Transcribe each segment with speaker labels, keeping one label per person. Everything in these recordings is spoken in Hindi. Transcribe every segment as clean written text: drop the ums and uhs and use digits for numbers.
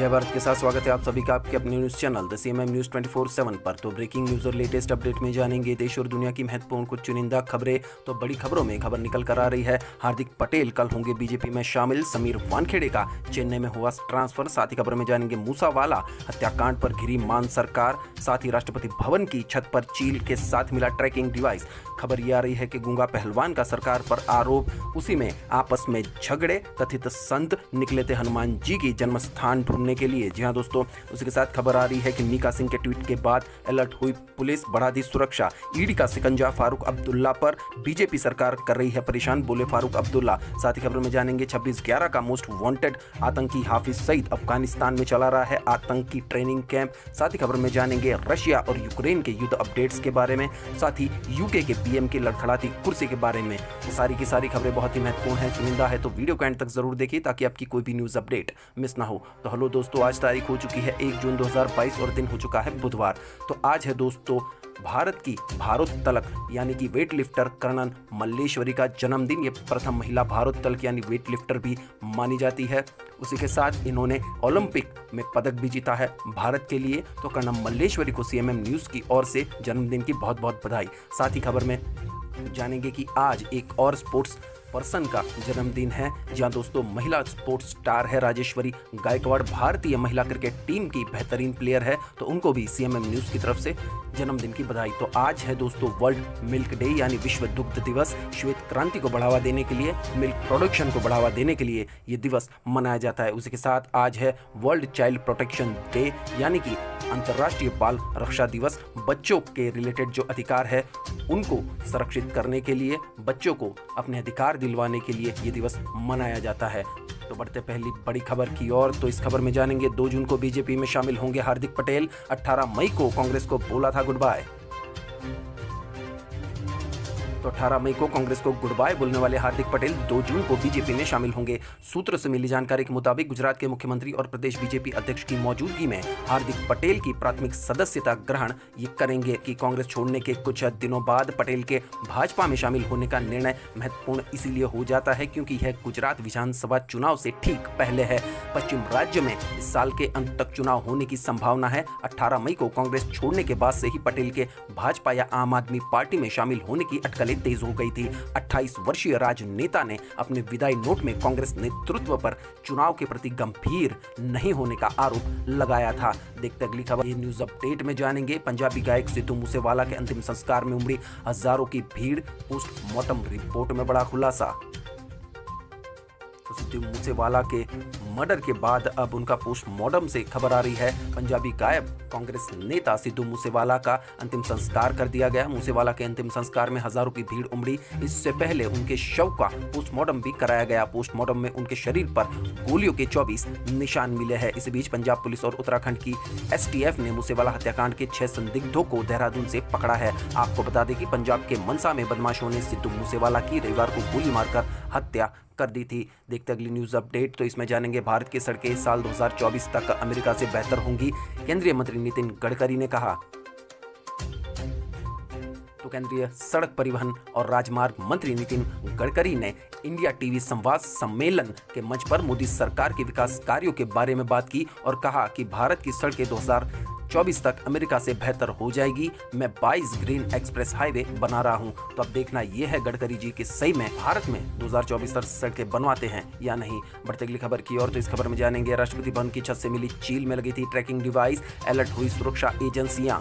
Speaker 1: जय भारत के साथ स्वागत है आप सभी का आपके अपने news channel the CMM news 24/7 पर। तो ब्रेकिंग न्यूज और लेटेस्ट अपडेट में जानेंगे देश और दुनिया की महत्वपूर्ण कुछ चुनिंदा खबरें। तो बड़ी खबरों में खबर निकल कर आ रही है, हार्दिक पटेल कल होंगे बीजेपी में शामिल, समीर वानखेड़े का चेन्नई में हुआ ट्रांसफर। साथ ही खबर में जानेंगे मूसावाला हत्याकांड पर घिरी मान सरकार। साथ ही राष्ट्रपति भवन की छत पर चील के साथ मिला ट्रैकिंग डिवाइस। खबर ये आ रही है कि गूंगा पहलवान का सरकार पर आरोप, उसी में आपस में झगड़े, कथित संत निकले थे हनुमान जी की जन्म स्थान ढूंढने के लिए। जी हाँ दोस्तों, उसी के साथ खबर आ रही है कि मीका सिंह के ट्वीट के बाद अलर्ट हुई पुलिस, बढ़ा दी सुरक्षा। ईडी का शिकंजा फारूक अब्दुल्ला पर, बीजेपी सरकार कर रही है परेशान, बोले फारूक अब्दुल्ला। साथ ही खबर में जानेंगे 26/11 का मोस्ट वांटेड आतंकी हाफिज सईद अफगानिस्तान में चला रहा है आतंकी ट्रेनिंग कैंप। साथ ही खबर में जानेंगे रशिया और यूक्रेन के युद्ध अपडेट्स के बारे में, साथ ही यूके के पीएम की लड़खड़ाती कुर्सी के बारे में। सारी की सारी खबरें बहुत ही महत्वपूर्ण है, चुनिंदा है, तो वीडियो को एंड तक जरूर देखिए ताकि आपकी कोई भी न्यूज अपडेट मिस ना हो। तो हेलो दोस्तों, आज तारीख हो चुकी है 1 जून 2022 और दिन हो चुका है बुधवार। तो आज है दोस्तों भारत की भारोत्तोलक यानी कि वेट लिफ्टर कर्नल मल्लेश्वरी का जन्मदिन। ये प्रथम महिला भारोत्तोलक यानी वेट लिफ्टर भी मानी जाती है। उसी के साथ इन्होंने ओलंपिक में पदक भी जीता है भारत के लिए। तो कर्नल मल्लेश्वरी को सीएमएम न्यूज़ की ओर से जन्मदिन की बहुत बहुत बधाई। साथ ही खबर में जानेंगे कि आज एक और स्पोर्ट्स पर्सन का जन्मदिन है। जहां दोस्तों महिला स्पोर्ट्स स्टार है राजेश्वरी गायकवाड़, भारतीय महिला क्रिकेट टीम की बेहतरीन प्लेयर है, तो उनको भी सीएमएम न्यूज़ की तरफ से जन्मदिन की बधाई। तो आज है दोस्तों वर्ल्ड मिल्क डे यानी विश्व दुग्ध दिवस। श्वेत क्रांति को बढ़ावा देने के लिए, मिल्क प्रोडक्शन को बढ़ावा देने के लिए ये दिवस मनाया जाता है। उसी के साथ आज है वर्ल्ड चाइल्ड प्रोटेक्शन डे यानी कि अंतर्राष्ट्रीय बाल रक्षा दिवस। बच्चों के रिलेटेड जो अधिकार है उनको संरक्षित करने के लिए, बच्चों को अपने अधिकार दिलवाने के लिए ये दिवस मनाया जाता है। तो बढ़ते पहली बड़ी खबर की ओर। तो इस खबर में जानेंगे 2 जून को बीजेपी में शामिल होंगे हार्दिक पटेल। 18 मई को कांग्रेस को बोला था गुड बाय। तो 18 मई को कांग्रेस को गुड बाय बोलने वाले हार्दिक पटेल 2 जून को बीजेपी में शामिल होंगे। सूत्र से मिली जानकारी के मुताबिक गुजरात के मुख्यमंत्री और प्रदेश बीजेपी अध्यक्ष की मौजूदगी में हार्दिक पटेल की प्राथमिक सदस्यता ग्रहण ये करेंगे। कि कांग्रेस छोड़ने के कुछ दिनों बाद पटेल के भाजपा में शामिल होने का निर्णय महत्वपूर्ण इसीलिए हो जाता है क्योंकि यह गुजरात विधानसभा चुनाव से ठीक पहले है। पश्चिम राज्य में इस साल के अंत तक चुनाव होने की संभावना है। 18 मई को कांग्रेस छोड़ने के बाद से ही पटेल के भाजपा या आम आदमी पार्टी में शामिल होने की अटकलें तेज हो गई थी। 28 वर्षीय राजनेता ने अपने विदाई नोट में कांग्रेस नेतृत्व पर चुनाव के प्रति गंभीर नहीं होने का आरोप लगाया था। देखते अगली खबर ये न्यूज अपडेट में जानेंगे। पंजाबी गायक सिद्धू मूसेवाला के अंतिम संस्कार में उमड़ी हजारों की भीड़, पोस्टमार्टम रिपोर्ट में बड़ा खुलासा। तो सिद्धू मूसेवाला के मर्डर के बाद अब उनका पोस्टमार्टम से खबर आ रही है। पंजाबी गायक कांग्रेस नेता सिद्धू मूसेवाला का अंतिम संस्कार कर दिया गया। मूसेवाला के अंतिम संस्कार में हजारों की भीड़ उमड़ी। इससे पहले उनके शव का पोस्टमार्टम भी कराया गया। पोस्टमार्टम में उनके शरीर पर गोलियों के 24 निशान मिले हैं। इस बीच पंजाब पुलिस और उत्तराखंड की एसटीएफ ने मूसेवाला हत्याकांड के 6 संदिग्धों को देहरादून से पकड़ा है। आपको बता दें कि पंजाब के मनसा में बदमाशों ने सिद्धू मूसेवाला की रविवार को गोली मारकर हत्या कर दी थी। देखते अगली न्यूज अपडेट। तो इसमें जानेंगे भारत की सड़कें साल 2024 तक अमेरिका से बेहतर होंगी, केंद्रीय मंत्री नितिन गडकरी ने कहा। तो केंद्रीय सड़क परिवहन और राजमार्ग मंत्री नितिन गडकरी ने इंडिया टीवी संवाद सम्मेलन के मंच पर मोदी सरकार के विकास कार्यों के बारे में बात की और कहा कि भारत की सड़कें 2024 तक अमेरिका से बेहतर हो जाएगी। मैं 22 ग्रीन एक्सप्रेस हाईवे बना रहा हूं। तो अब देखना यह है गडकरी जी कि सही में भारत में 2024 तक सड़कें बनवाते हैं या नहीं। बढ़ते अगली खबर की ओर। तो इस खबर में जानेंगे राष्ट्रपति भवन की छत से मिली चील में लगी थी ट्रैकिंग डिवाइस, अलर्ट हुई सुरक्षा एजेंसियां।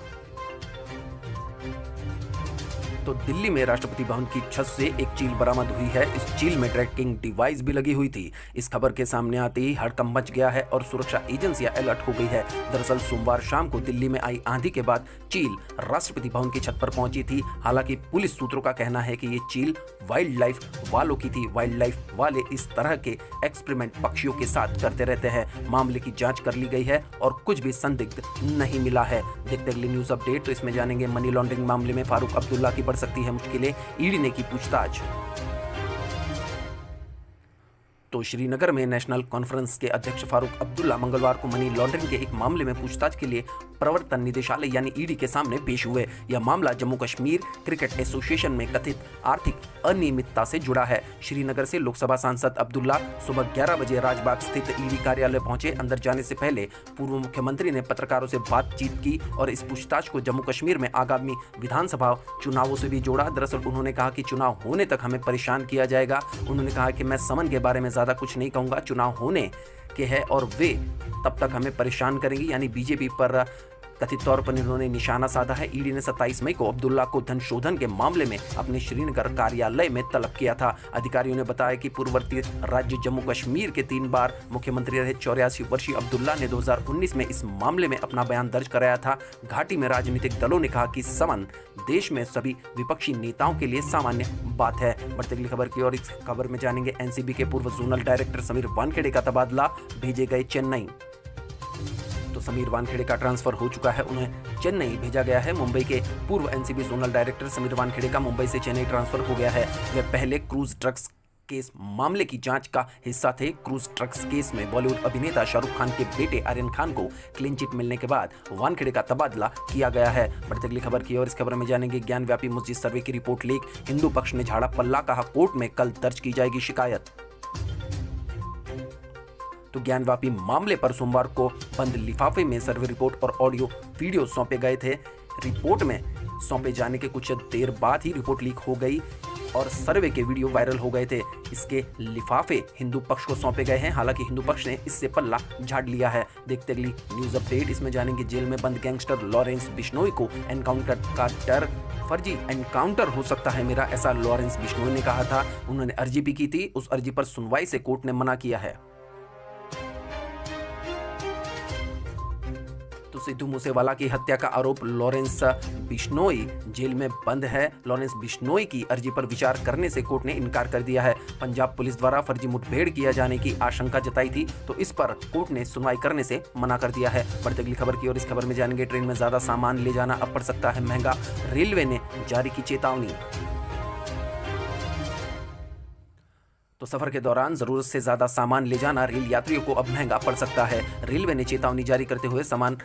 Speaker 1: तो दिल्ली में राष्ट्रपति भवन की छत से एक चील बरामद हुई है। इस चील में ट्रैकिंग डिवाइस भी लगी हुई थी। इस खबर के सामने आते ही हड़कंप मच गया है और सुरक्षा एजेंसियां अलर्ट हो गई है। दरअसल सोमवार शाम को दिल्ली में आई आंधी के बाद चील राष्ट्रपति भवन की छत पर पहुंची थी। हालांकि पुलिस सूत्रों का कहना है कि ये चील वाइल्ड लाइफ वालों की थी। वाइल्ड लाइफ वाले इस तरह के एक्सपेरिमेंट पक्षियों के साथ करते रहते हैं। मामले की जांच कर ली गई है और कुछ भी संदिग्ध नहीं मिला है। देखते अगली न्यूज अपडेट। तो इसमें जानेंगे मनी लॉन्ड्रिंग मामले में फारूक अब्दुल्ला की बढ़ सकती है मुश्किलें, ईडी ने की पूछताछ। तो श्रीनगर में नेशनल कॉन्फ्रेंस के अध्यक्ष फारूक अब्दुल्ला मंगलवार को मनी लॉन्ड्रिंग के एक मामले में पूछताछ के लिए प्रवर्तन निदेशालय यानी ईडी के सामने पेश हुए। यह मामला जम्मू कश्मीर क्रिकेट एसोसिएशन में कथित आर्थिक अनियमितता से जुड़ा है। श्रीनगर से लोकसभा सांसद अब्दुल्ला सुबह 11 बजे राजबाग स्थित ईडी कार्यालय पहुंचे। अंदर जाने से पहले पूर्व मुख्यमंत्री ने पत्रकारों से बातचीत की और इस पूछताछ को जम्मू कश्मीर में आगामी विधानसभा चुनावों से भी जोड़ा। दरअसल उन्होंने कहा कि चुनाव होने तक हमें परेशान किया जाएगा। उन्होंने कहा कि मैं समन के बारे में ज्यादा कुछ नहीं कहूंगा, चुनाव होने के हैं और वे तब तक हमें परेशान करेंगे, यानी बीजेपी पर कथित तौर पर इन्होंने निशाना साधा है। ईडी ने 27 मई को अब्दुल्ला को धन शोधन के मामले में अपने श्रीनगर कार्यालय में तलब किया था। अधिकारियों ने बताया कि पूर्ववर्ती राज्य जम्मू कश्मीर के 3 बार मुख्यमंत्री रहे 84 वर्षीय अब्दुल्ला ने 2019 में इस मामले में अपना बयान दर्ज कराया था। घाटी में राजनीतिक दलों ने कहा कि समन देश में सभी विपक्षी नेताओं के लिए सामान्य बात है। बढ़ती अगली खबर की और इस खबर में जानेंगे एनसीबी के पूर्व जोनल डायरेक्टर समीर वानखेड़े का तबादला, भेजे गए चेन्नई। तो समीर वानखेड़े का ट्रांसफर हो चुका है, उन्हें चेन्नई भेजा गया है। मुंबई के पूर्व NCB zonal director Sameer Wankhede का मुंबई से चेन्नई ट्रांसफर हो गया है। वे पहले क्रूज ड्रग्स केस मामले की जांच का हिस्सा थे। क्रूज ड्रग्स केस में बॉलीवुड अभिनेता शाहरुख खान के बेटे आर्यन खान को क्लीन चिट मिलने के बाद वानखेड़े का तबादला किया गया है। बढ़ती अगली खबर की और इस खबर में जानेंगे ज्ञानव्यापी मस्जिद सर्वे की रिपोर्ट लीक, हिंदू पक्ष ने झाड़ा पल्ला, कहा कोर्ट में कल दर्ज की जाएगी शिकायत। तो ज्ञानव्यापी मामले पर सोमवार को बंद लिफाफे में सर्वे रिपोर्ट और ऑडियो वीडियो सौंपे गए थे। रिपोर्ट में सौंपे जाने के कुछ देर बाद ही रिपोर्ट लीक हो गई और सर्वे के वीडियो वायरल हो गए थे। इसके लिफाफे हिंदू पक्ष को सौंपे गए हैं, हालांकि हिंदू पक्ष ने इससे पल्ला झाड़ लिया है। देखते अगली न्यूज अपडेट, इसमें जानेंगे जेल में बंद गैंगस्टर लॉरेंस बिश्नोई को एनकाउंटर का डर, फर्जी एनकाउंटर हो सकता है मेरा, ऐसा लॉरेंस बिश्नोई ने कहा था। उन्होंने अर्जी भी की थी, उस अर्जी पर सुनवाई से कोर्ट ने मना किया है। तो सिद्धू मूसेवाला की हत्या का आरोप, लॉरेंस बिश्नोई जेल में बंद है। लॉरेंस बिश्नोई की अर्जी पर विचार करने से कोर्ट ने इनकार कर दिया है। पंजाब पुलिस द्वारा फर्जी मुठभेड़ किया जाने की आशंका जताई थी, तो इस पर कोर्ट ने सुनवाई करने से मना कर दिया है। बढ़ती अगली खबर की और इस खबर में जानेंगे ट्रेन में ज्यादा सामान ले जाना अब पड़ सकता है महंगा, रेलवे ने जारी की चेतावनी। तो सफर के दौरान जरूरत से ज्यादा सामान ले जाना रेल यात्रियों को अब महंगा पड़ सकता है। रेलवे ने चेतावनी जारी करते हुए सामान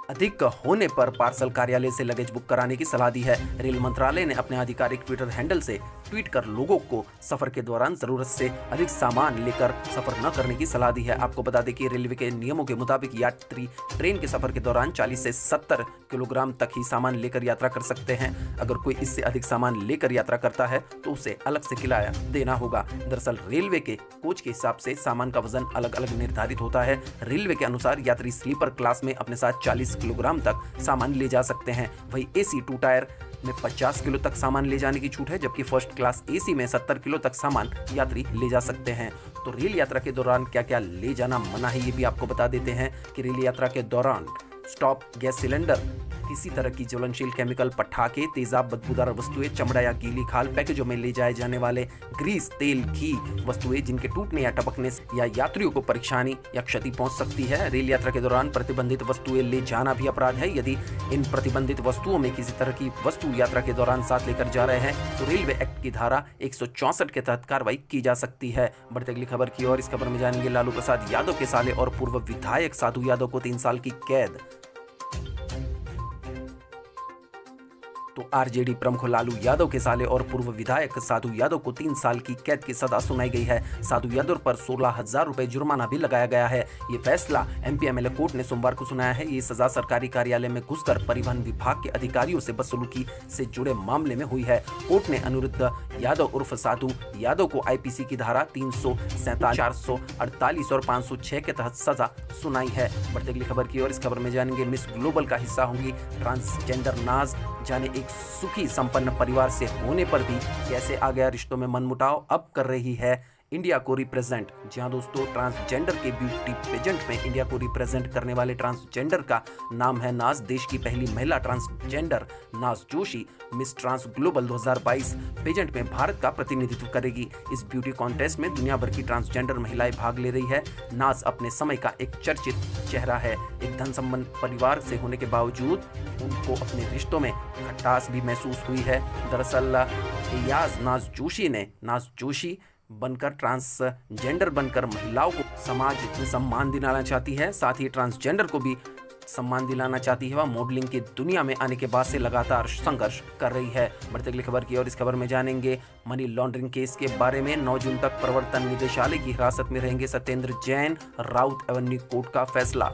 Speaker 1: अधिक होने पर पार्सल कार्यालय से लगेज बुक कराने की सलाह दी है। रेल मंत्रालय ने अपने आधिकारिक ट्विटर हैंडल से ट्वीट कर लोगों को सफर के दौरान जरूरत से अधिक सामान लेकर सफर न करने की सलाह दी है। आपको बता दें कि रेलवे के नियमों के मुताबिक यात्री ट्रेन के सफर के दौरान 40 से 70 किलोग्राम तक ही सामान लेकर यात्रा कर सकते हैं। अगर कोई इससे अधिक सामान लेकर यात्रा करता है तो उसे अलग से किराया देना होगा। दरअसल रेलवे के कोच के हिसाब से सामान का वजन अलग अलग निर्धारित होता है। रेलवे के अनुसार यात्री स्लीपर क्लास में अपने साथ 40 किलोग्राम तक सामान ले जा सकते हैं। वहीं एसी 2 टायर में 50 किलो तक सामान ले जाने की छूट है, जबकि फर्स्ट क्लास एसी में 70 किलो तक सामान यात्री ले जा सकते हैं। तो रेल यात्रा के दौरान क्या क्या ले जाना मना है, ये भी आपको बता देते हैं कि रेल यात्रा के दौरान स्टॉप गैस सिलेंडर, किसी तरह की ज्वलनशील केमिकल, पटाखे, तेजाब, बदबूदार वस्तुएं, चमड़ा या गीली खाल, पैकेजों में ले जाए जाने वाले ग्रीस, तेल, घी वस्तुएं जिनके टूटने या टपकने से या यात्रियों को परेशानी या क्षति पहुंच सकती है। रेल यात्रा के दौरान प्रतिबंधित वस्तुएं ले जाना भी अपराध है। यदि इन प्रतिबंधित वस्तुओं में किसी तरह की वस्तु यात्रा के दौरान साथ लेकर जा रहे हैं तो रेलवे एक्ट की धारा 164 के तहत कार्रवाई की जा सकती है। बढ़ते अगली खबर की और इस खबर में जानेंगे लालू प्रसाद यादव के साले और पूर्व विधायक साधु यादव को 3 साल की कैद। तो आरजेडी प्रमुख लालू यादव के साले और पूर्व विधायक साधु यादव को 3 साल की कैद की सजा सुनाई गई है। साधु यादव पर 16,000 रुपए जुर्माना भी लगाया गया है। ये फैसला एमपी एमएलए कोर्ट ने सोमवार को सुनाया है। ये सजा सरकारी कार्यालय में घुसकर परिवहन विभाग के अधिकारियों से बदसलूकी से जुड़े मामले में हुई है। कोर्ट ने अनिरुद्ध यादव उर्फ साधु यादव को आईपीसी की धारा 347, 448 और 506 के तहत सजा सुनाई है। बढ़ती अगली खबर की और इस खबर में जानेंगे मिस ग्लोबल का हिस्सा होंगी ट्रांसजेंडर नाज, जाने एक सुखी संपन्न परिवार से होने पर भी कैसे आ गया रिश्तों में मनमुटाव, अब कर रही है इंडिया को रिप्रेजेंट। जी हाँ दोस्तों, ट्रांसजेंडर के ब्यूटी पेजेंट में इंडिया को रिप्रेजेंट करने वाले ट्रांसजेंडर का नाम है नाज। देश की पहली महिला transgender Naaz Joshi miss trans global 2022 pageant में भारत का प्रतिनिधित्व करेगी। इस ब्यूटी कॉन्टेस्ट में दुनिया भर की ट्रांसजेंडर महिलाएं भाग ले रही है। नाज अपने समय का एक चर्चित चेहरा है। एक धन संपन्न परिवार से होने के बावजूद उनको अपने रिश्तों में खटास भी महसूस हुई है। दरअसल नाज जोशी बनकर ट्रांसजेंडर बनकर महिलाओं को समाज में सम्मान दिलाना चाहती है, साथ ही ट्रांसजेंडर को भी सम्मान दिलाना चाहती है। वह मॉडलिंग की दुनिया में आने के बाद से लगातार संघर्ष कर रही है। बढ़ते अगली खबर की और इस खबर में जानेंगे मनी लॉन्ड्रिंग केस के बारे में। 9 जून तक प्रवर्तन निदेशालय की हिरासत में रहेंगे सत्येंद्र जैन, राउत एवेन्यू कोर्ट का फैसला।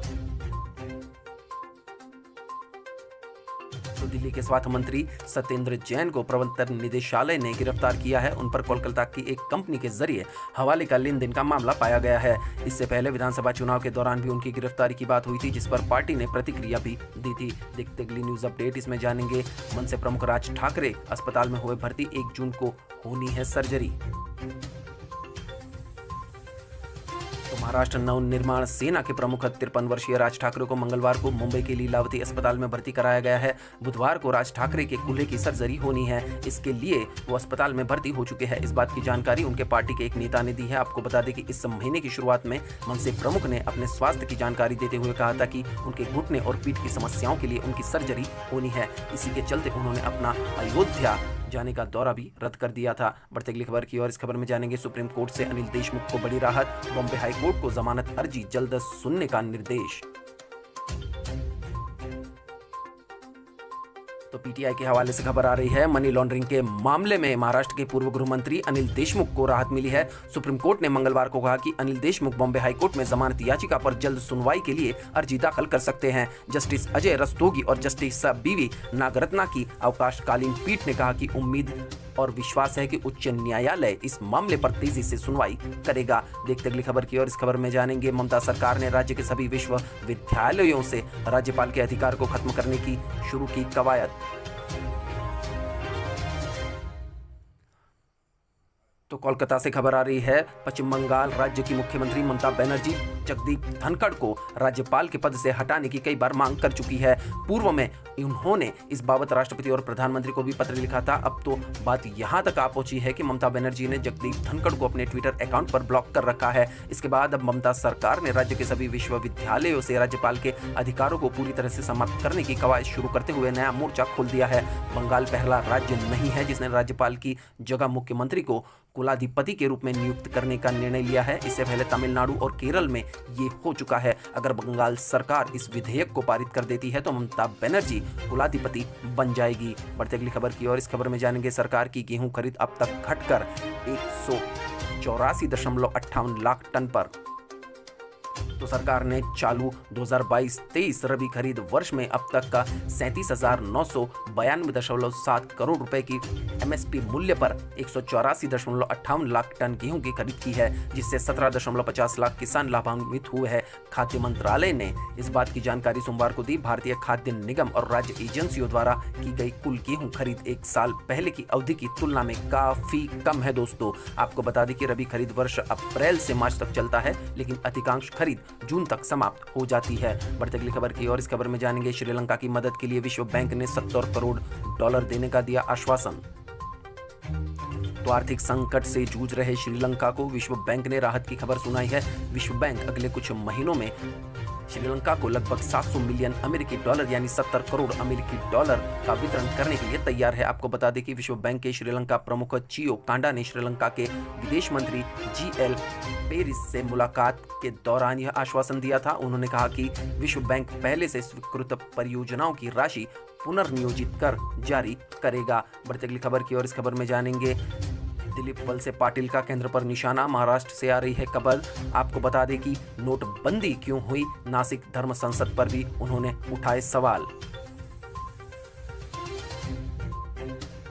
Speaker 1: तो दिल्ली के स्वास्थ्य मंत्री सत्येंद्र जैन को प्रवर्तन निदेशालय ने गिरफ्तार किया है। उन पर कोलकाता की एक कंपनी के जरिए हवाले का लेन देन का मामला पाया गया है। इससे पहले विधानसभा चुनाव के दौरान भी उनकी गिरफ्तारी की बात हुई थी, जिस पर पार्टी ने प्रतिक्रिया भी दी थी। देखते अगली न्यूज अपडेट, इसमें जानेंगे मनसे प्रमुख राज ठाकरे अस्पताल में हुए भर्ती, 1 जून को होनी है सर्जरी। महाराष्ट्र नवनिर्माण सेना के प्रमुख 53 वर्षीय राज ठाकरे को मंगलवार को मुंबई के लीलावती अस्पताल में भर्ती कराया गया है। बुधवार को राज ठाकरे के कूल्हे की सर्जरी होनी है, इसके लिए वो अस्पताल में भर्ती हो चुके हैं। इस बात की जानकारी उनके पार्टी के एक नेता ने दी है। आपको बता दें कि इस महीने की शुरुआत में मनसे प्रमुख ने अपने स्वास्थ्य की जानकारी देते हुए कहा था कि उनके घुटने और पीठ की समस्याओं के लिए उनकी सर्जरी होनी है। इसी के चलते उन्होंने अपना अयोध्या जाने का दौरा भी रद्द कर दिया था। बढ़ते अगली खबर की और इस खबर में जानेंगे सुप्रीम कोर्ट से अनिल देशमुख को बड़ी राहत, बॉम्बे हाई कोर्ट को जमानत अर्जी जल्द सुनने का निर्देश। तो पीटीआई के हवाले से खबर आ रही है, मनी लॉन्ड्रिंग के मामले में महाराष्ट्र के पूर्व गृह मंत्री अनिल देशमुख को राहत मिली है। सुप्रीम कोर्ट ने मंगलवार को कहा कि अनिल देशमुख बॉम्बे हाई कोर्ट में जमानत याचिका पर जल्द सुनवाई के लिए अर्जी दाखिल कर सकते हैं। जस्टिस अजय रस्तोगी और जस्टिस बीवी नागरत्ना की अवकाशकालीन पीठ ने कहा कि उम्मीद और विश्वास है कि उच्च न्यायालय इस मामले पर तेजी से सुनवाई करेगा। देखते अगली खबर की और इस खबर में जानेंगे ममता सरकार ने राज्य के सभी विश्वविद्यालयों से राज्यपाल के अधिकार को खत्म करने की शुरू की कवायद। तो कोलकाता से खबर आ रही है, पश्चिम बंगाल राज्य की मुख्यमंत्री ममता बनर्जी जगदीप धनखड़ को राज्यपाल के पद से हटाने की कई बार मांग कर चुकी है। पूर्व में उन्होंने इस बाबत राष्ट्रपति और प्रधानमंत्री को भी पत्र लिखा था। अब तो बात यहां तक आ पहुंची है कि ममता बनर्जी ने जगदीप धनखड़ को अपने ट्विटर अकाउंट पर ब्लॉक कर रखा है। इसके बाद अब ममता सरकार ने राज्य के सभी विश्वविद्यालयों से राज्यपाल के अधिकारों को पूरी तरह से समाप्त करने की कवायद शुरू करते हुए नया मोर्चा खोल दिया है। बंगाल पहला राज्य नहीं है जिसने राज्यपाल की जगह मुख्यमंत्री को कुलाधिपति के रूप में नियुक्त करने का निर्णय लिया है। इससे पहले तमिलनाडु और केरल में ये हो चुका है। अगर बंगाल सरकार इस विधेयक को पारित कर देती है तो ममता बनर्जी कुलाधिपति बन जाएगी। बढ़ते अगली खबर की और इस खबर में जानेंगे सरकार की गेहूं खरीद अब तक घटकर 184.58 लाख टन पर। तो सरकार ने चालू 2022-23 रबी खरीद वर्ष में अब तक का 37,992.7 करोड़ रुपए की एमएसपी मूल्य पर 184.58 लाख टन गेहूं की खरीद की है, जिससे 17.50 लाख किसान लाभान्वित हुए हैं। खाद्य मंत्रालय ने इस बात की जानकारी सोमवार को दी। भारतीय खाद्य निगम और राज्य एजेंसियों द्वारा की गई कुल गेहूं खरीद एक साल पहले की अवधि की तुलना में काफी कम है। दोस्तों, आपको बता दें कि रबी खरीद वर्ष अप्रैल से मार्च तक चलता है, लेकिन अधिकांश खरीद जून तक समाप्त हो जाती है। बढ़ते अगली खबर की और इस खबर में जानेंगे श्रीलंका की मदद के लिए विश्व बैंक ने $70 करोड़ देने का दिया आश्वासन। तो आर्थिक संकट से जूझ रहे श्रीलंका को विश्व बैंक ने राहत की खबर सुनाई है। विश्व बैंक अगले कुछ महीनों में श्रीलंका को लगभग 700 मिलियन अमेरिकी डॉलर यानी 70 करोड़ अमेरिकी डॉलर का वितरण करने के लिए तैयार है। आपको बता दें कि विश्व बैंक के श्रीलंका प्रमुख चियो कांडा ने श्रीलंका के विदेश मंत्री GL पेरिस से मुलाकात के दौरान यह आश्वासन दिया था। उन्होंने कहा कि विश्व बैंक पहले से स्वीकृत परियोजनाओं की राशि पुनर्नियोजित कर जारी करेगा। बढ़ती अगली खबर की और इस खबर में जानेंगे दिलीप वलसे पाटिल का केंद्र पर निशाना। महाराष्ट्र से आ रही है खबर। आपको बता दें कि नोटबंदी क्यों हुई, नासिक धर्म संसद पर भी उन्होंने उठाए सवाल।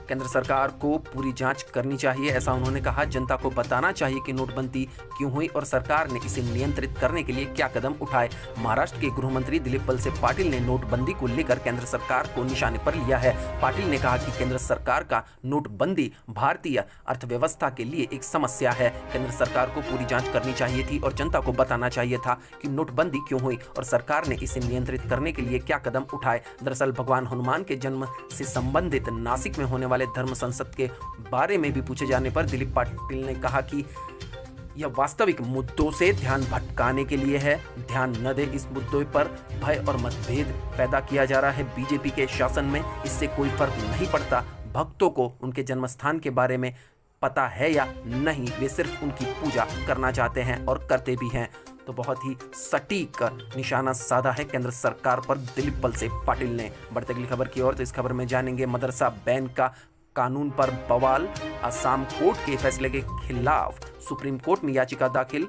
Speaker 1: केंद्र सरकार को पूरी जांच करनी चाहिए, ऐसा उन्होंने कहा। जनता को बताना चाहिए कि नोटबंदी क्यों हुई और सरकार ने इसे नियंत्रित करने के लिए क्या कदम उठाए। महाराष्ट्र के गृह मंत्री दिलीप वलसे पाटिल ने नोटबंदी को लेकर केंद्र सरकार को निशाने पर लिया है। पाटिल ने कहा कि केंद्र सरकार का नोटबंदी भारतीय अर्थव्यवस्था के लिए एक समस्या है। केंद्र सरकार को पूरी जांच करनी चाहिए थी और जनता को बताना चाहिए था कि नोटबंदी क्यों हुई और सरकार ने इसे नियंत्रित करने के लिए क्या कदम उठाए। दरअसल भगवान हनुमान के जन्म से संबंधित नासिक में होने वाले धर्म संसद के बारे में भी पूछे जाने पर दिलीप पाटिल ने कहा कि यह वास्तविक मुद्दों से ध्यान भटकाने के लिए है। ध्यान न दे इस मुद्दों पर भय और मतभेद पैदा किया जा रहा है। बीजेपी के शासन में इससे कोई फर्क नहीं पड़ता। भक्तों को उनके जन्मस्थान के बारे में पता है या नहीं, वे सिर्फ उनकी पूजा करना चाहते हैं और करते भी हैं। तो बहुत ही सटीक निशाना साधा है केंद्र सरकार पर दिलीप वलसे पाटिल ने। बढ़ते अगली खबर की ओर, तो इस खबर में जानेंगे मदरसा बैन का कानून पर बवाल, असम कोर्ट के फैसले के खिलाफ सुप्रीम कोर्ट में याचिका दाखिल।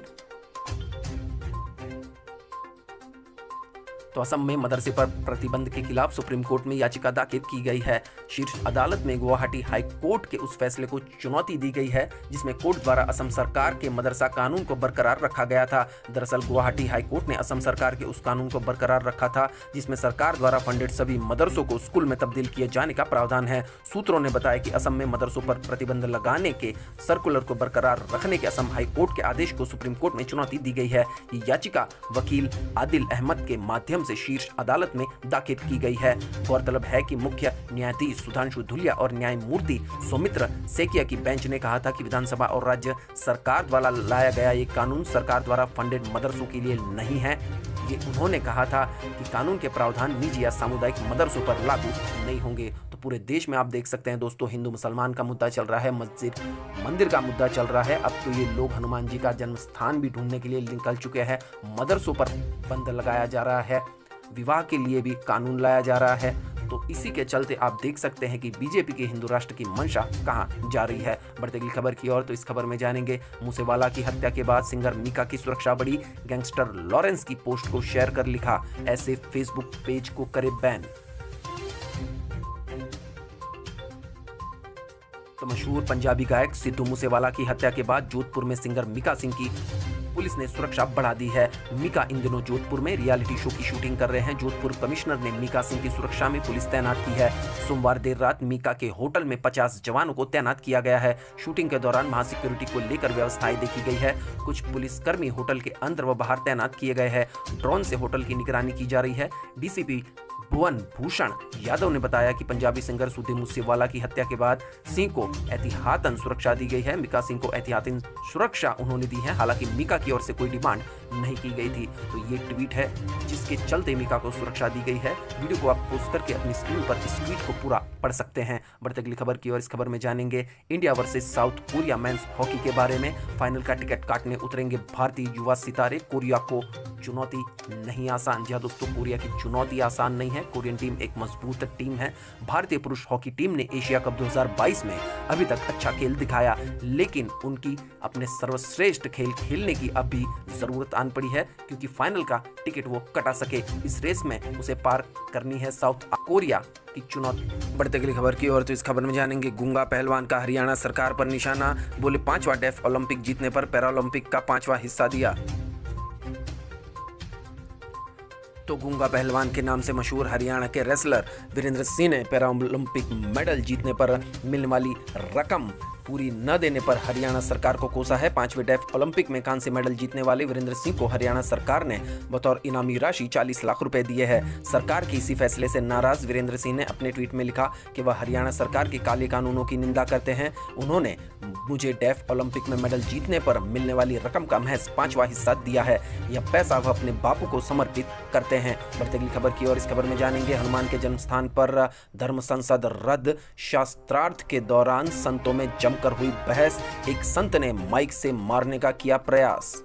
Speaker 1: तो असम में मदरसे पर प्रतिबंध के खिलाफ सुप्रीम कोर्ट में याचिका दाखिल की गई है। शीर्ष अदालत में गुवाहाटी हाई कोर्ट के उस फैसले को चुनौती दी गई है जिसमें कोर्ट द्वारा असम सरकार के मदरसा कानून को बरकरार रखा गया था। दरअसल गुवाहाटी हाई कोर्ट ने असम सरकार के उस कानून को बरकरार रखा था जिसमें सरकार द्वारा फंडेड सभी मदरसों को स्कूल में तब्दील किए जाने का प्रावधान है। सूत्रों ने बताया कि असम में मदरसों पर प्रतिबंध लगाने के सर्कुलर को बरकरार रखने के असम हाई कोर्ट के आदेश को सुप्रीम कोर्ट में चुनौती दी गई है। ये याचिका वकील आदिल अहमद के माध्यम से शीर्ष अदालत में दाखिल की गई है। गौरतलब है कि मुख्य न्यायाधीश सुधांशु धुलिया और न्यायमूर्ति सौमित्र सेकिया की बेंच ने कहा था कि विधानसभा और राज्य सरकार द्वारा लाया गया ये कानून सरकार द्वारा फंडेड मदरसों के लिए नहीं है। ये उन्होंने कहा था कि कानून के प्रावधान निजी या सामुदायिक मदरसों पर लागू नहीं होंगे। तो पूरे देश में आप देख सकते हैं दोस्तों, हिंदू मुसलमान का मुद्दा चल रहा है, मस्जिद मंदिर का मुद्दा चल रहा है। अब तो ये लोग हनुमान जी का जन्म स्थान भी ढूंढने के लिए निकल चुके हैं। मदरसों पर बंद लगाया जा रहा है, विवाह के लिए भी कानून लाया जा रहा है। तो इसी के चलते आप देख सकते हैं कि बीजेपी के हिंदू राष्ट्र की मंशा कहां जा रही है। बढ़ते अगली खबर की ओर, तो इस खबर में जानेंगे मूसेवाला की हत्या के बाद सिंगर मीका की सुरक्षा बढ़ी। गैंगस्टर लॉरेंस की पोस्ट को शेयर कर लिखा, ऐसे फेसबुक पेज को करे बैन। तो मशहूर पंजाबी गायक सिद्धू मूसेवाला की हत्या के बाद जोधपुर में सिंगर मीका सिंह की पुलिस ने सुरक्षा बढ़ा दी है। मीका इन दिनों जोधपुर में रियलिटी शो की शूटिंग कर रहे हैं। जोधपुर कमिश्नर ने मीका सिंह की सुरक्षा में पुलिस तैनात की है। सोमवार देर रात मीका के होटल में 50 जवानों को तैनात किया गया है। शूटिंग के दौरान वहां सिक्योरिटी को लेकर व्यवस्थाएं देखी गई है। कुछ पुलिसकर्मी होटल के अंदर व बाहर तैनात किए गए हैं। ड्रोन से होटल की निगरानी की जा रही है। डीसीपी भुवन भूषण यादव ने बताया कि पंजाबी सिंगर सिद्धू मूसेवाला की हत्या के बाद सिंह को एहतियातन सुरक्षा दी गई है। मीका सिंह को एहतियातन सुरक्षा उन्होंने दी है। हालांकि मीका की ओर से कोई डिमांड नहीं की गई थी। तो ये ट्वीट है जिसके चलते मीका को सुरक्षा दी गई है। वीडियो को आप पोस्ट करके अपनी स्क्रीन पर इस ट्वीट को पूरा पढ़ सकते हैं। बढ़ते अगली खबर की ओर, इस खबर में जानेंगे India versus south Korea men's hockey के बारे में। फाइनल का टिकट काटने उतरेंगे भारतीय युवा सितारे। कोरिया को चुनौती नहीं आसान। जी दोस्तों, कोरिया की चुनौती आसान नहीं है। कोरियन टीम एक मजबूत टीम है। भारतीय पुरुष हॉकी टीम ने एशिया कप 2022 में अभी तक अच्छा खेल दिखाया, लेकिन उनकी अपने सर्वश्रेष्ठ खेल खेलने की अब भी जरूरत आन पड़ी है क्योंकि फाइनल का टिकट वो कटा सके। इस रेस में उसे पार करनी है साउथ कोरिया की चुनौती। बढ़ते अगली खबर की ओर, तो इस खबर में जानेंगे गूंगा पहलवान का हरियाणा सरकार पर निशाना। बोले 5वां डेफ ओलंपिक जीतने पर पैरालंपिक का 5वां हिस्सा दिया। तो गूंगा पहलवान के नाम से मशहूर हरियाणा के रेसलर वीरेंद्र सिंह ने पैरालंपिक मेडल जीतने पर मिलने वाली रकम पूरी न देने पर हरियाणा सरकार को कोसा है। 5वें डेफ ओलंपिक में कांस्य मेडल जीतने वाले वीरेंद्र सिंह को हरियाणा सरकार ने बतौर इनामी राशि 40 लाख रुपए दिए हैं। सरकार के इसी फैसले से नाराज वीरेंद्र सिंह ने अपने ट्वीट में लिखा कि वह हरियाणा सरकार के काले कानूनों की निंदा करते हैं। उन्होंने मुझे डेफ ओलंपिक में मेडल जीतने पर मिलने वाली रकम का महज 5वां हिस्सा दिया है। यह पैसा वह अपने बापू को समर्पित करते हैं। बढ़ते अगली खबर की ओर, इस खबर में जानेंगे हनुमान के जन्म स्थान पर धर्म संसद रद्द। शास्त्रार्थ के दौरान संतों में जमकर हुई बहस। एक संत ने माइक से मारने का किया प्रयास।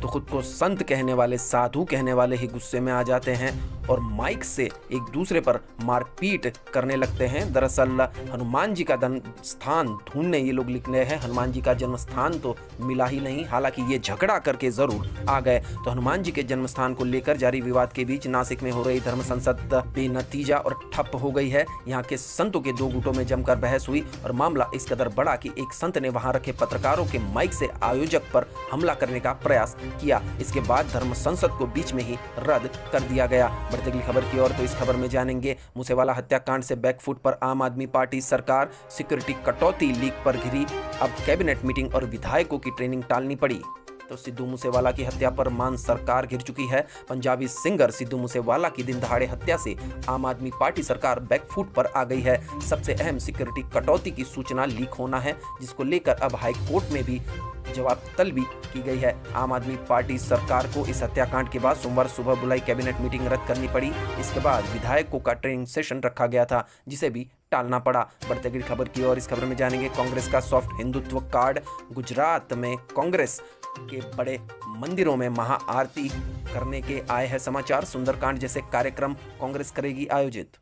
Speaker 1: तो खुद को संत कहने वाले, साधु कहने वाले ही गुस्से में आ जाते हैं और माइक से एक दूसरे पर मारपीट करने लगते हैं। दरअसल हनुमान जी का जन्म स्थान ढूंढने ये लोग निकले हैं। हनुमान जी का जन्म स्थान तो मिला ही नहीं, हालांकि ये झगड़ा करके जरूर आ गए। तो हनुमान जी के जन्म स्थान को लेकर जारी विवाद के बीच नासिक में हो रही धर्म संसद बेनतीजा और ठप हो गई है। यहाँ के संतों के दो गुटों में जमकर बहस हुई और मामला इस कदर बढ़ा कि एक संत ने वहां रखे पत्रकारों के माइक से आयोजक पर हमला करने का प्रयास किया। इसके बाद धर्म संसद को बीच में ही रद्द कर दिया गया। बढ़ते अगली खबर की ओर, तो इस खबर में जानेंगे मूसेवाला हत्याकांड से बैकफुट पर आम आदमी पार्टी सरकार। सिक्योरिटी कटौती लीक पर घिरी। अब कैबिनेट मीटिंग और विधायकों की ट्रेनिंग टालनी पड़ी। तो सिद्धू मूसेवाला की हत्या पर मान सरकार घिर चुकी है। पंजाबी सिंगर सिद्धू मूसेवाला की दिन दहाड़े हत्या से आम आदमी पार्टी सरकार बैकफुट पर आ गई है। सबसे अहम सिक्योरिटी कटौती की सूचना लीक होना है, जिसको लेकर अब हाई कोर्ट में भी जवाब तलबी की गई है। आम आदमी पार्टी सरकार को इस हत्याकांड के बाद सोमवार सुबह बुलाई कैबिनेट मीटिंग रद्द करनी पड़ी। इसके बाद विधायकों का ट्रेनिंग सेशन रखा गया था, जिसे भी टालना पड़ा। बढ़ते अगली खबर की और इस खबर में जानेंगे कांग्रेस का सॉफ्ट हिंदुत्व कार्ड। गुजरात में कांग्रेस के बड़े मंदिरों में महाआरती करने के आए हैं समाचार। सुंदरकांड जैसे कार्यक्रम कांग्रेस करेगी आयोजित।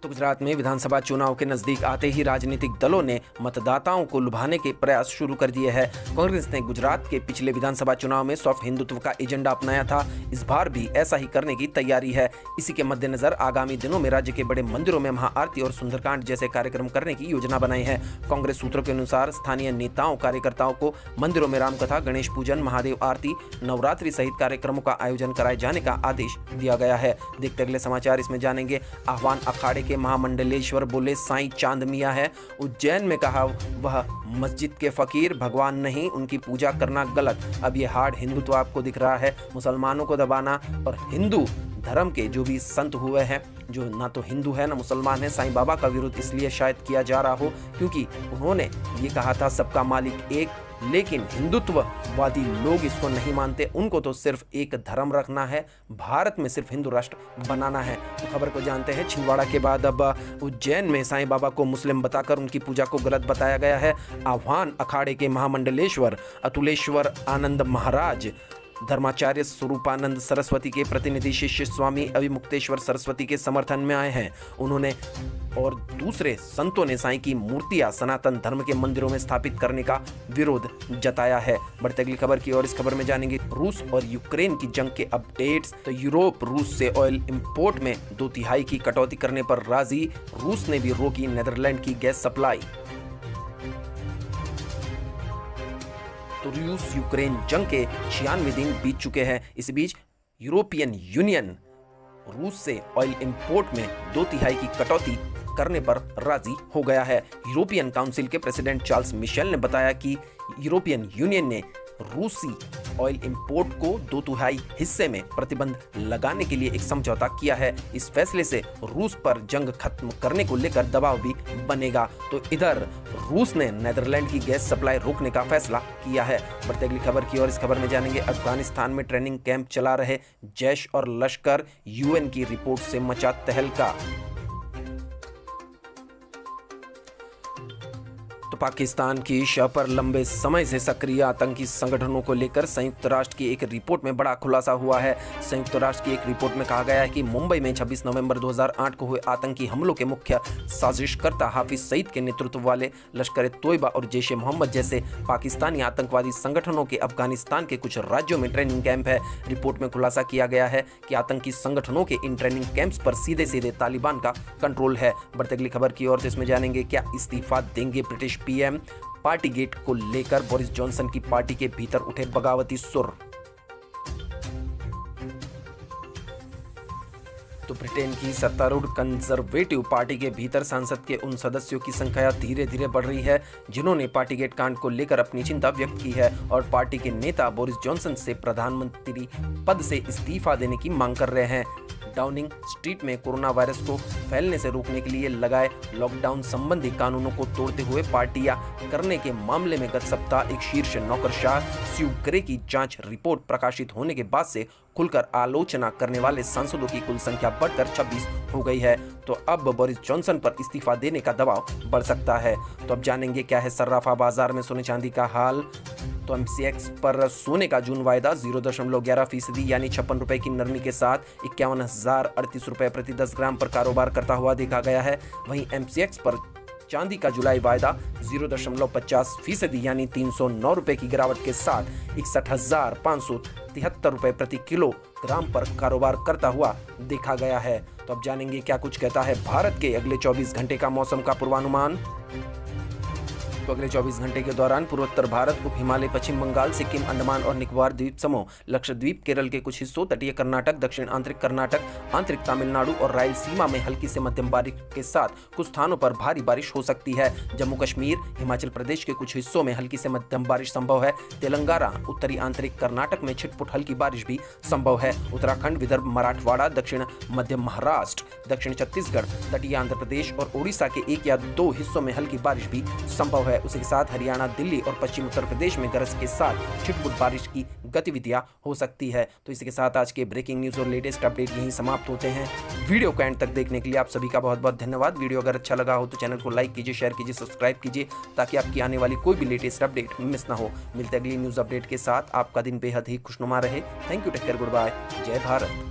Speaker 1: तो गुजरात में विधानसभा चुनाव के नजदीक आते ही राजनीतिक दलों ने मतदाताओं को लुभाने के प्रयास शुरू कर दिए हैं। कांग्रेस ने गुजरात के पिछले विधानसभा चुनाव में सॉफ्ट हिंदुत्व का एजेंडा अपनाया था। इस बार भी ऐसा ही करने की तैयारी है। इसी के मद्देनजर आगामी दिनों में राज्य के बड़े मंदिरों में महाआरती और सुंदरकांड जैसे कार्यक्रम करने की योजना बनाई है। कांग्रेस सूत्रों के अनुसार स्थानीय नेताओं कार्यकर्ताओं को मंदिरों में रामकथा, गणेश पूजन, महादेव आरती, नवरात्रि सहित कार्यक्रमों का आयोजन कराए जाने का आदेश दिया गया है। देखते अगले समाचार इसमें जानेंगे। आह्वान अखाड़े के महामंडलेश्वर बोले साईं चांद मियां है। उज्जैन में कहा वह मस्जिद के फकीर भगवान नहीं, उनकी पूजा करना गलत। अब ये हार्ड हिंदुत्व आपको दिख रहा है। मुसलमानों को दबाना और हिंदू धर्म के जो भी संत हुए हैं, जो ना तो हिंदू है ना मुसलमान है, साईं बाबा का विरोध इसलिए शायद किया जा रहा हो क्योंकि उन्होंने ये कहा था सबका मालिक एक, लेकिन हिंदुत्ववादी लोग इसको नहीं मानते। उनको तो सिर्फ एक धर्म रखना है, भारत में सिर्फ हिंदू राष्ट्र बनाना है। तो खबर को जानते हैं। छिंदवाड़ा के बाद अब उज्जैन में साईं बाबा को मुस्लिम बताकर उनकी पूजा को गलत बताया गया है। आह्वान अखाड़े के महामंडलेश्वर अतुलेश्वर आनंद महाराज धर्माचार्य स्वरूपानंद सरस्वती के प्रतिनिधि शिष्य स्वामी अभिमुक्तेश्वर सरस्वती के समर्थन में आए हैं। उन्होंने और दूसरे संतों ने साईं की मूर्तियां सनातन धर्म के मंदिरों में स्थापित करने का विरोध जताया है। बढ़ते अगली खबर की और इस खबर में जानेंगे रूस और यूक्रेन की जंग के अपडेट्स। तो यूरोप रूस से ऑयल इंपोर्ट में 2/3 की कटौती करने पर राजी। रूस ने भी रोकी नीदरलैंड की गैस सप्लाई। तो रूस यूक्रेन जंग के 96 दिन बीत चुके हैं। इस बीच यूरोपियन यूनियन रूस से ऑयल इंपोर्ट में 2/3 की कटौती करने पर राजी हो गया है। यूरोपियन काउंसिल के प्रेसिडेंट चार्ल्स मिशेल ने बताया कि यूरोपियन यूनियन ने रूसी ऑयल इंपोर्ट को 2/3 हिस्से में प्रतिबंध लगाने के लिए एक समझौता किया है। इस फैसले से रूस पर जंग खत्म करने को लेकर दबाव भी बनेगा। तो इधर रूस ने नीदरलैंड की गैस सप्लाई रोकने का फैसला किया है। बढ़ते अगली खबर की और इस खबर में जानेंगे अफगानिस्तान में ट्रेनिंग कैंप चला रहे जैश और लश्कर, यूएन की रिपोर्ट से मचा तहलका। तो पाकिस्तान की शह पर लंबे समय से सक्रिय आतंकी संगठनों को लेकर संयुक्त राष्ट्र की एक रिपोर्ट में बड़ा खुलासा हुआ है। संयुक्त राष्ट्र की एक रिपोर्ट में कहा गया है कि मुंबई में 26 नवंबर 2008 को हुए आतंकी हमलों के मुख्य साजिशकर्ता हाफिज सईद के नेतृत्व वाले लश्कर तोयबा और जैश ए मोहम्मद जैसे पाकिस्तानी आतंकवादी संगठनों के अफगानिस्तान के कुछ राज्यों में ट्रेनिंग कैंप है। रिपोर्ट में खुलासा किया गया है कि आतंकी संगठनों के इन ट्रेनिंग कैंप्स पर सीधे सीधे तालिबान का कंट्रोल है। बढ़ते अगली खबर की ओर इसमें जानेंगे क्या इस्तीफा देंगे ब्रिटिश पीएम। पार्टी गेट को लेकर बोरिस जॉनसन की पार्टी के भीतर उठे बगावती सुर। तो ब्रिटेन की सत्तारूढ़ कंजर्वेटिव पार्टी के भीतर सांसद के उन सदस्यों की संख्या धीरे धीरे बढ़ रही है जिन्होंने पार्टीगेट कांड को लेकर अपनी चिंता व्यक्त की है और पार्टी के नेता बोरिस जॉनसन से प्रधानमंत्री पद से इस्तीफा देने की मांग कर रहे हैं। डाउनिंग स्ट्रीट में कोरोना वायरस को फैलने से रोकने के लिए लगाए लॉकडाउन संबंधी कानूनों को तोड़ते हुए पार्टियां करने के मामले में गत सप्ताह एक शीर्ष नौकरशाह स्यू ग्रे की जांच रिपोर्ट प्रकाशित होने के बाद से खुलकर आलोचना करने वाले सांसदों की कुल संख्या बढ़कर 26 हो गई है। तो अब बोरिस जॉनसन पर इस्तीफा देने का दबाव बढ़ सकता है। तो अब जानेंगे क्या है सर्राफा बाजार में सोने चांदी का हाल। तो एमसीएक्स पर सोने का जून वायदा 0.11% यानी 56 रुपए की नरमी के साथ 51,038 रुपए प्रति 10 ग्राम पर कारोबार करता हुआ देखा गया है। वहीं एमसीएक्स पर चांदी का जुलाई वायदा 0.50% यानी 309 रुपए की गिरावट के साथ 61,573 रुपए प्रति किलोग्राम पर कारोबार करता हुआ देखा गया है। तो अब जानेंगे क्या कुछ कहता है भारत के अगले 24 घंटे का मौसम का पूर्वानुमान। तो अगले 24 घंटे के दौरान पूर्वोत्तर भारत, उप हिमालय, पश्चिम बंगाल, सिक्किम, अंडमान और निकोबार द्वीप समूह, लक्षद्वीप, केरल के कुछ हिस्सों, तटीय कर्नाटक, दक्षिण आंतरिक कर्नाटक, आंतरिक तमिलनाडु और रायलसीमा में हल्की से मध्यम बारिश के साथ कुछ स्थानों पर भारी बारिश हो सकती है। जम्मू कश्मीर, हिमाचल प्रदेश के कुछ हिस्सों में हल्की से मध्यम बारिश संभव है। तेलंगाना, उत्तरी आंतरिक कर्नाटक में छिटपुट हल्की बारिश भी संभव है। उत्तराखंड, विदर्भ, मराठवाड़ा, दक्षिण मध्य महाराष्ट्र, दक्षिण छत्तीसगढ़, तटीय आंध्र प्रदेश और ओडिशा के 1 या 2 हिस्सों में हल्की बारिश भी संभव है। है उसी के साथ हरियाणा, दिल्ली और पश्चिम उत्तर प्रदेश में गरज के साथ छिटपुट बारिश की गतिविधियां हो सकती है। तो इसी के साथ आज के ब्रेकिंग न्यूज़ और लेटेस्ट अपडेट यहीं समाप्त होते हैं। वीडियो को एंड तक देखने के लिए आप सभी का बहुत बहुत धन्यवाद। वीडियो अगर अच्छा लगा हो तो चैनल को लाइक कीजिए, शेयर कीजिए, सब्सक्राइब कीजिए ताकि आपकी आने वाली कोई भी लेटेस्ट अपडेट मिस ना हो। मिलते अगली न्यूज़ अपडेट के साथ। आपका दिन बेहद ही खुशनुमा रहे। Thank you, take care, good bye, जय भारत।